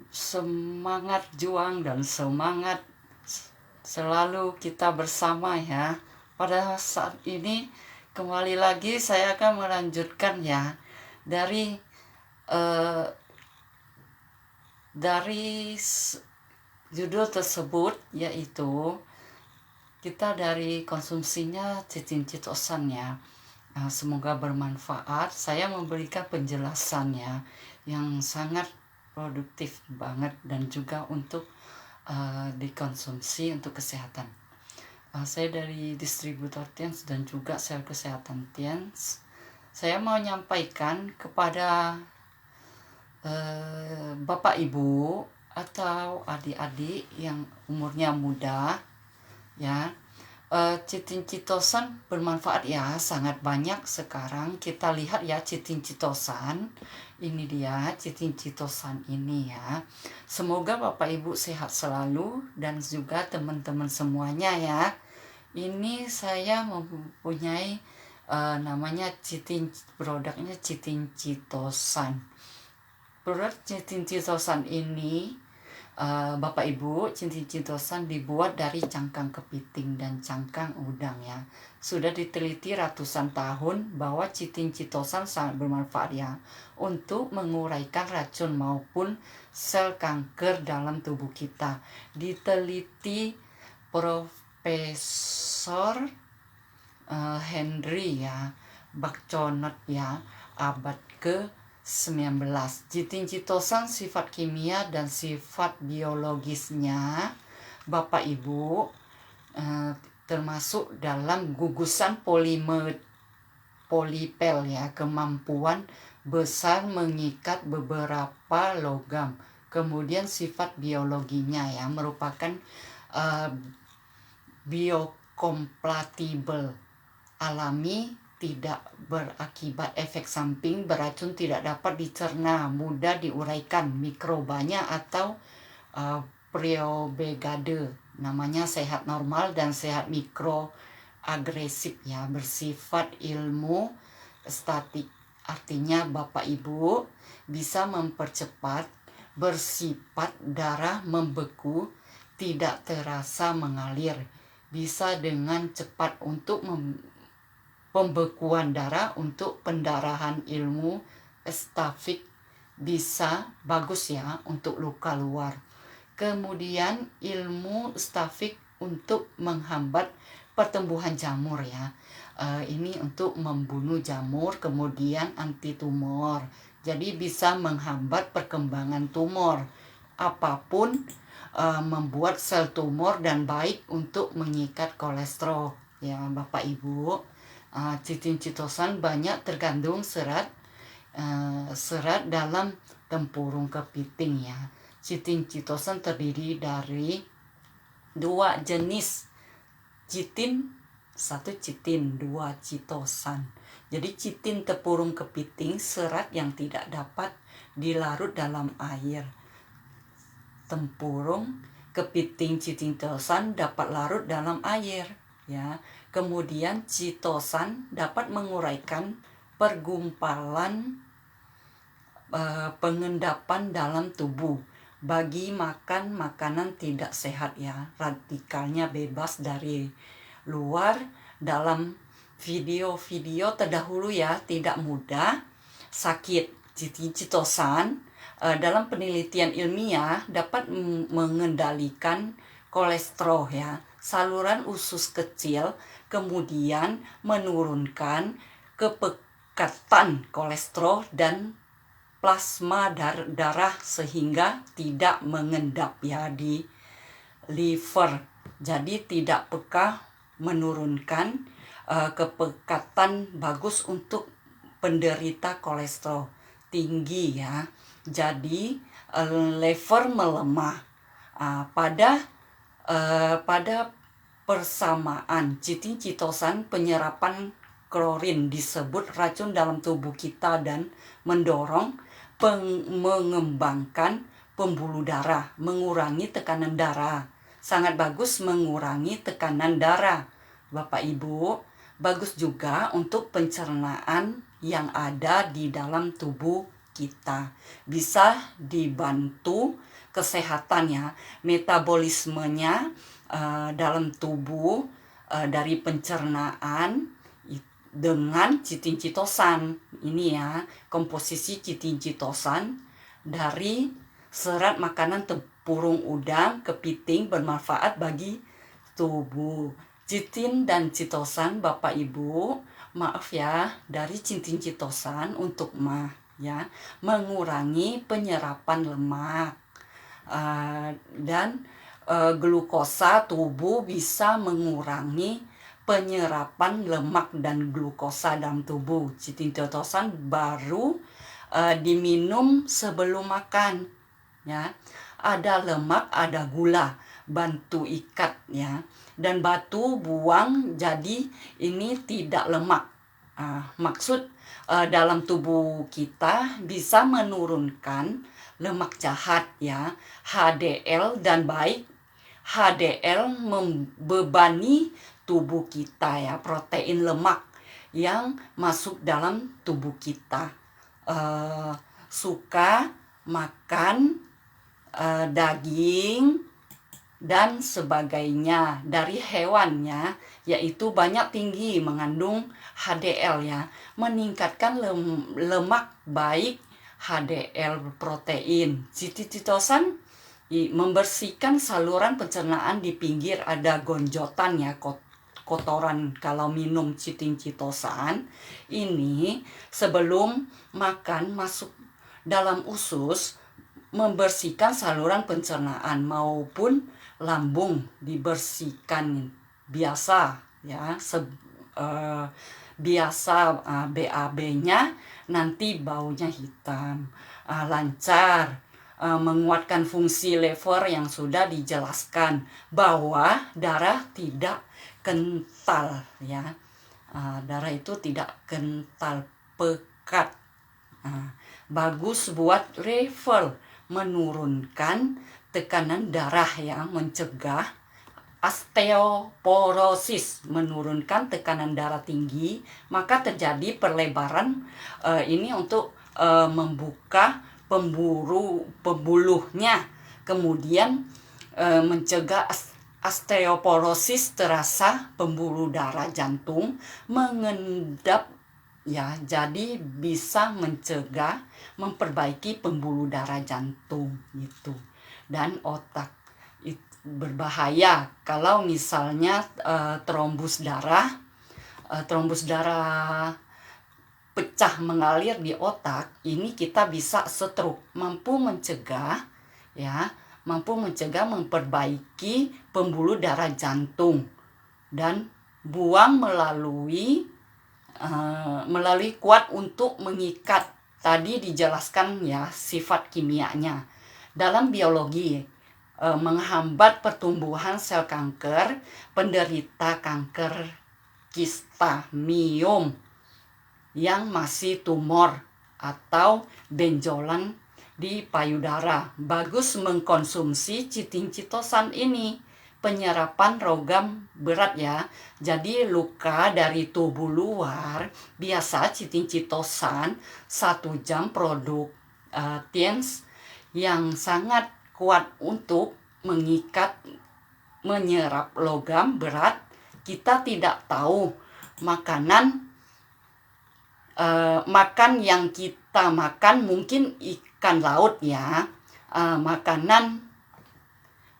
Semangat juang dan semangat selalu kita bersama ya. Pada saat ini kembali lagi saya akan melanjutkan ya dari eh, dari judul tersebut, yaitu kita dari konsumsinya cicing citosan ya. Semoga bermanfaat. Saya memberikan penjelasannya yang sangat produktif banget dan juga untuk dikonsumsi untuk kesehatan. Saya dari distributor Tiens dan juga sel kesehatan Tiens. Saya mau menyampaikan kepada Bapak Ibu atau adik-adik yang umurnya muda ya. Cicing citosan bermanfaat ya, sangat banyak sekarang kita lihat ya. Cicing citosan ini dia, cicing citosan ini ya. Semoga Bapak Ibu sehat selalu dan juga teman-teman semuanya ya. Ini saya mempunyai namanya produknya cicing citosan. Produk cicing citosan ini Bapak Ibu, cicing citosan dibuat dari cangkang kepiting dan cangkang udang ya. Sudah diteliti ratusan tahun bahwa cicing citosan sangat bermanfaat ya untuk menguraikan racun maupun sel kanker dalam tubuh kita. Diteliti Profesor Henry ya Bakconot ya, abad ke-19. Cicing citosan sifat kimia dan sifat biologisnya Bapak Ibu termasuk dalam gugusan polipel ya, kemampuan besar mengikat beberapa logam. Kemudian sifat biologinya ya merupakan biokompatibel, alami, tidak berakibat efek samping, beracun, tidak dapat dicerna, mudah diuraikan, mikrobanya atau priobegade, namanya sehat normal dan sehat mikro agresif ya, bersifat ilmu statik. Artinya Bapak Ibu bisa mempercepat, bersifat darah membeku, tidak terasa mengalir, bisa dengan cepat untuk pembekuan darah, untuk pendarahan ilmu stafik, bisa bagus ya untuk luka luar. Kemudian ilmu stafik untuk menghambat pertumbuhan jamur ya. Ini untuk membunuh jamur, kemudian anti tumor. Jadi bisa menghambat perkembangan tumor apapun, membuat sel tumor dan baik untuk mengikat kolesterol ya Bapak Ibu. Cicing citosan banyak terkandung serat dalam tempurung kepiting ya. Cicing citosan terdiri dari dua jenis citin, satu citin, dua citosan. Jadi citin tempurung kepiting serat yang tidak dapat dilarut dalam air. Tempurung kepiting cicing citosan dapat larut dalam air ya. Kemudian citosan dapat menguraikan pergumpalan pengendapan dalam tubuh bagi makan makanan tidak sehat ya. Radikalnya bebas dari luar. Dalam video-video terdahulu ya, tidak mudah sakit. Cicing citosan dalam penelitian ilmiah dapat mengendalikan kolesterol ya, saluran usus kecil, kemudian menurunkan kepekatan kolesterol dan plasma darah sehingga tidak mengendap ya di liver. Jadi tidak peka, menurunkan kepekatan, bagus untuk penderita kolesterol tinggi ya. Jadi liver melemah. Pada persamaan cicing citosan, penyerapan klorin disebut racun dalam tubuh kita dan mendorong mengembangkan pembuluh darah, mengurangi tekanan darah. Sangat bagus mengurangi tekanan darah Bapak Ibu. Bagus juga untuk pencernaan yang ada di dalam tubuh kita. Bisa dibantu kesehatannya, metabolismenya dalam tubuh dari pencernaan dengan chitin chitosan. Ini ya, komposisi chitin chitosan dari serat makanan tempurung udang, kepiting bermanfaat bagi tubuh. Chitin dan chitosan, Bapak Ibu, maaf ya, dari chitin chitosan untuk ya, mengurangi penyerapan lemak dan glukosa tubuh, bisa mengurangi penyerapan lemak dan glukosa dalam tubuh. Chitin chitosan baru diminum sebelum makan ya. Ada lemak, ada gula, bantu ikat ya, dan batu buang, jadi ini tidak lemak. Maksud dalam tubuh kita bisa menurunkan lemak jahat ya, HDL, dan baik HDL membebani tubuh kita ya, protein lemak yang masuk dalam tubuh kita. Suka makan daging dan sebagainya dari hewannya, yaitu banyak tinggi mengandung HDL ya, meningkatkan lemak baik HDL protein. Chitin chitosan membersihkan saluran pencernaan di pinggir, ada gonjotan ya, kotoran kalau minum chitin chitosan. Ini sebelum makan masuk dalam usus, membersihkan saluran pencernaan maupun lambung, dibersihkan biasa ya, biasa BAB-nya nanti baunya hitam, lancar, menguatkan fungsi lever yang sudah dijelaskan, bahwa darah tidak kental ya, darah itu tidak kental, pekat, bagus buat lever, menurunkan tekanan darah ya, mencegah osteoporosis, menurunkan tekanan darah tinggi, maka terjadi perlebaran ini untuk membuka pembuluhnya, kemudian mencegah osteoporosis, terasa pembuluh darah jantung mengendap ya, jadi bisa mencegah, memperbaiki pembuluh darah jantung gitu. Dan otak itu berbahaya kalau misalnya trombus darah pecah mengalir di otak, ini kita bisa stroke. Mampu mencegah ya, memperbaiki pembuluh darah jantung, dan buang melalui kuat untuk mengikat. Tadi dijelaskan ya sifat kimianya. Dalam biologi, menghambat pertumbuhan sel kanker, penderita kanker kista miom yang masih tumor atau benjolan di payudara. Bagus mengkonsumsi chitin chitosan ini. Penyerapan logam berat ya, jadi luka dari tubuh luar, biasa chitin chitosan 1 jam produk TENS yang sangat kuat untuk mengikat, menyerap logam berat. Kita tidak tahu makanan yang kita makan, mungkin ikan laut ya, makanan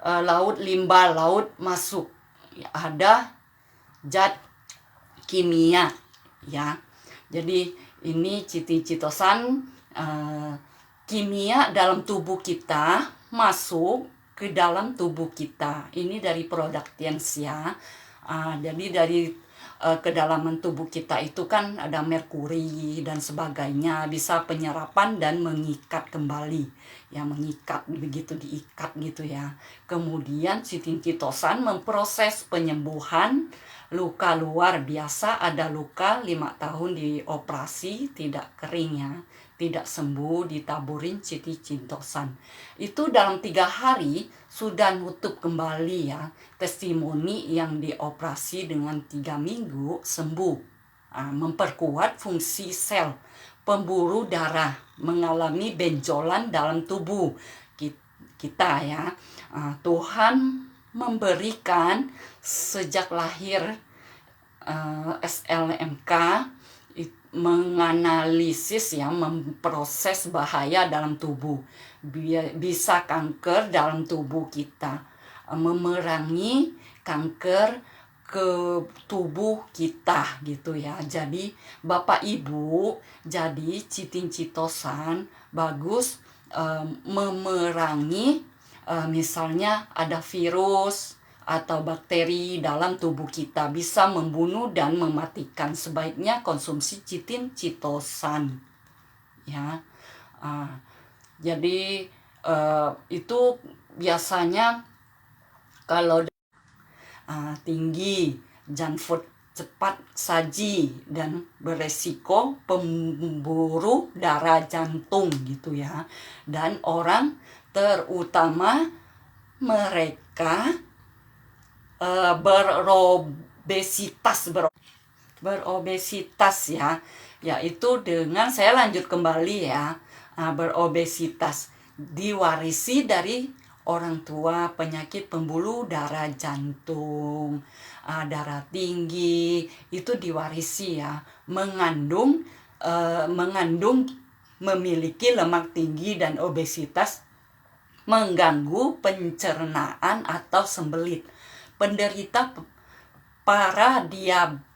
laut, limbah laut masuk, ada zat kimia ya. Jadi ini chitin chitosan kimia dalam tubuh kita, masuk ke dalam tubuh kita. Ini dari produk TENS ya. Jadi dari kedalaman tubuh kita itu kan ada merkuri dan sebagainya, bisa penyerapan dan mengikat kembali ya, mengikat begitu, diikat gitu ya. Kemudian chitin chitosan memproses penyembuhan luka luar, biasa ada luka 5 tahun dioperasi tidak kering ya, tidak sembuh, ditaburin chitin chitosan itu dalam 3 hari sudah nutup kembali ya. Testimoni yang dioperasi dengan 3 minggu sembuh, memperkuat fungsi sel pembuluh darah, mengalami benjolan dalam tubuh kita ya. Tuhan memberikan sejak lahir SLMK menganalisis ya, memproses bahaya dalam tubuh, bisa kanker dalam tubuh kita, memerangi kanker ke tubuh kita gitu ya. Jadi Bapak Ibu, jadi citin-citosan bagus memerangi misalnya ada virus atau bakteri dalam tubuh kita, bisa membunuh dan mematikan. Sebaiknya konsumsi citin-citosan ya. Jadi itu biasanya kalau tinggi, junk food cepat saji dan beresiko pembuluh darah jantung gitu ya. Dan orang terutama mereka berobesitas ya, yaitu dengan, saya lanjut kembali ya, berobesitas diwarisi dari orang tua, penyakit pembuluh darah jantung, darah tinggi itu diwarisi ya, mengandung memiliki lemak tinggi dan obesitas mengganggu pencernaan atau sembelit. Penderita para diabetes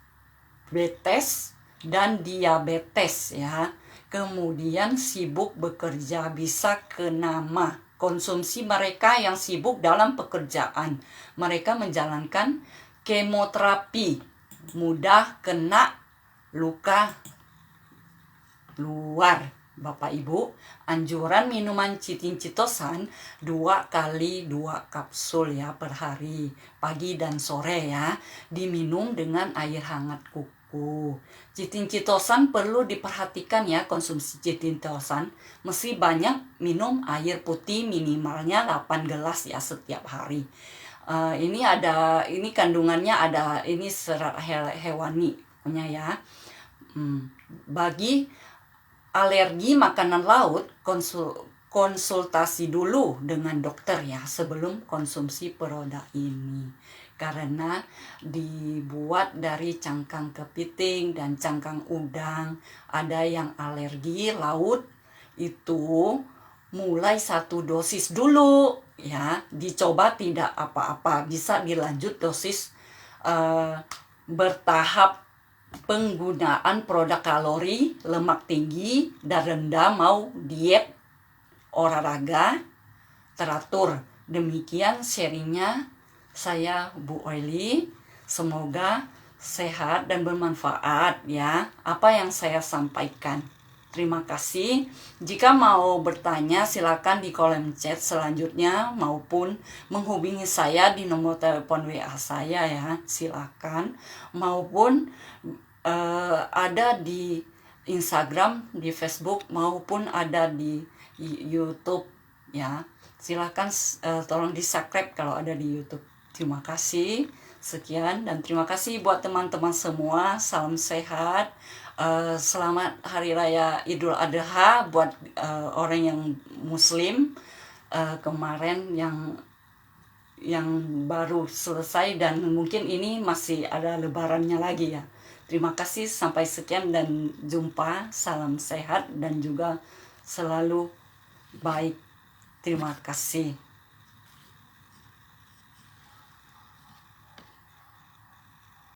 dan diabetes ya, kemudian sibuk bekerja, bisa kena mah. Konsumsi mereka yang sibuk dalam pekerjaan, mereka menjalankan kemoterapi, mudah kena luka luar. Bapak Ibu, anjuran minuman citin-citosan 2 kali 2 kapsul ya per hari, pagi dan sore ya, diminum dengan air hangat kuku. Citin-citosan perlu diperhatikan ya, konsumsi citin-citosan mesti banyak minum air putih, minimalnya 8 gelas ya setiap hari. Ini kandungannya ada ini serat hewani punya ya. Bagi alergi makanan laut, konsultasi dulu dengan dokter ya sebelum konsumsi produk ini, karena dibuat dari cangkang kepiting dan cangkang udang. Ada yang alergi laut itu mulai 1 dosis dulu ya, dicoba tidak apa-apa, bisa dilanjut dosis bertahap. Penggunaan produk kalori, lemak tinggi dan rendah, mau diet, olahraga teratur. Demikian sharingnya saya, Bu Oili. Semoga sehat dan bermanfaat ya apa yang saya sampaikan. Terima kasih. Jika mau bertanya silakan di kolom chat selanjutnya maupun menghubungi saya di nomor telepon WA saya ya, silakan, maupun ada di Instagram, di Facebook, maupun ada di YouTube ya. Silakan tolong di-subscribe kalau ada di YouTube. Terima kasih. Sekian dan terima kasih buat teman-teman semua. Salam sehat. Selamat Hari Raya Idul Adha buat orang yang Muslim. Kemarin yang baru selesai dan mungkin ini masih ada lebarannya lagi ya. Terima kasih, sampai sekian dan jumpa. Salam sehat dan juga selalu baik. Terima kasih.